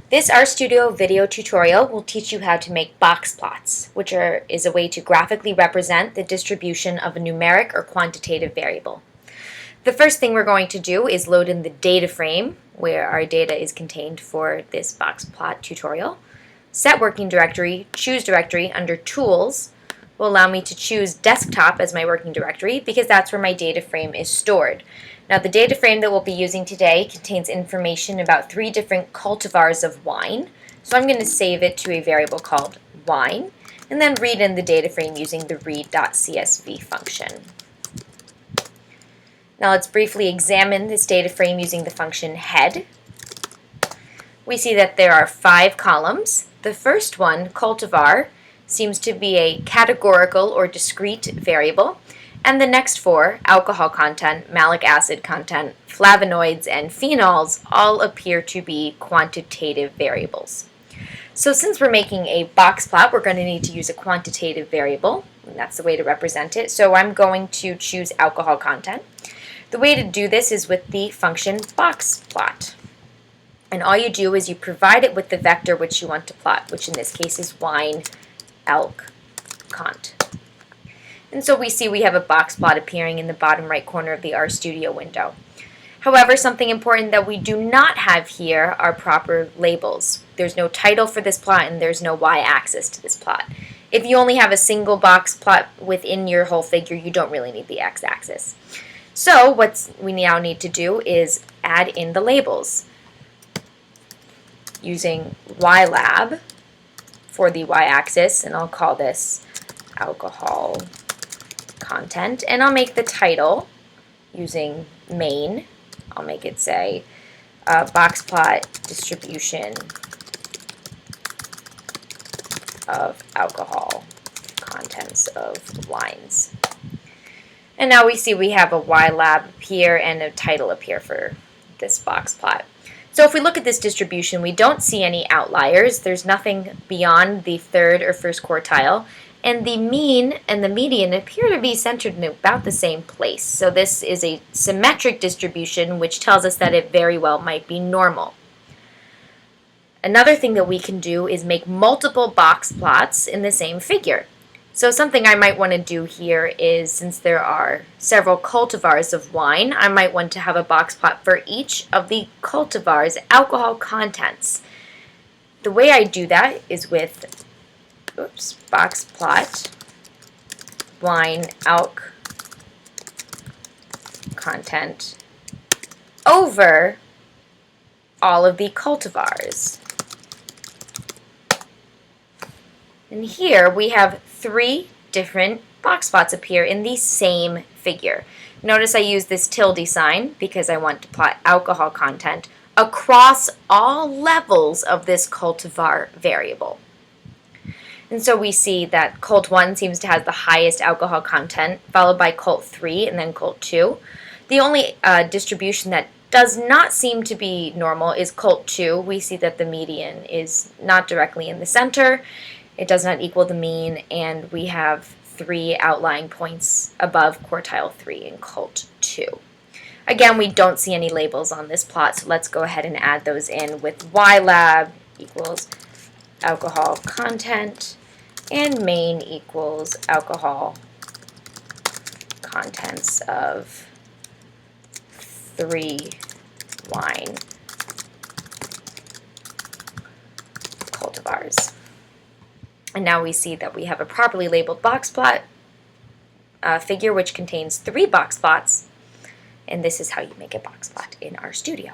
This RStudio video tutorial will teach you how to make box plots, which is a way to graphically represent the distribution of a numeric or quantitative variable. The first thing we're going to do is load in the data frame, where our data is contained for this box plot tutorial. Set working directory, choose directory under Tools will allow me to choose desktop as my working directory because that's where my data frame is stored. Now the data frame that we'll be using today contains information about 3 different cultivars of wine. So I'm going to save it to a variable called wine and then read in the data frame using the read.csv function. Now let's briefly examine this data frame using the function head. We see that there are 5 columns. The first one, cultivar, seems to be a categorical or discrete variable, and the next 4, alcohol content, malic acid content, flavonoids, and phenols, all appear to be quantitative variables. So since we're making a box plot, we're going to need to use a quantitative variable, and that's the way to represent it. So I'm going to choose alcohol content. The way to do this is with the function boxplot. And all you do is you provide it with the vector which you want to plot, which in this case is wine, alc, cont. And so we see we have a box plot appearing in the bottom right corner of the RStudio window. However, something important that we do not have here are proper labels. There's no title for this plot and there's no y-axis to this plot. If you only have a single box plot within your whole figure, you don't really need the x-axis. So what we now need to do is add in the labels using ylab for the y-axis, and I'll call this alcohol content, and I'll make the title using main. I'll make it say box plot distribution of alcohol contents of wines. And now we see we have a ylab appear and a title appear for this box plot. So if we look at this distribution, we don't see any outliers. There's nothing beyond the third or first quartile. And the mean and the median appear to be centered in about the same place. So this is a symmetric distribution, which tells us that it very well might be normal. Another thing that we can do is make multiple box plots in the same figure. So something I might want to do here is, since there are several cultivars of wine, I might want to have a box plot for each of the cultivars' alcohol contents. The way I do that is with box plot wine alc content over all of the cultivars. And here we have 3 different box plots appear in the same figure. Notice I use this tilde sign because I want to plot alcohol content across all levels of this cultivar variable. And so we see that cult 1 seems to have the highest alcohol content, followed by cult 3 and then cult 2. The only distribution that does not seem to be normal is cult 2. We see that the median is not directly in the center. It does not equal the mean, and we have 3 outlying points above quartile 3 in cult 2. Again, we don't see any labels on this plot, so let's go ahead and add those in with ylab equals alcohol content and main equals alcohol contents of 3 wine cultivars. And now we see that we have a properly labeled box plot figure which contains 3 box plots, and this is how you make a box plot in RStudio.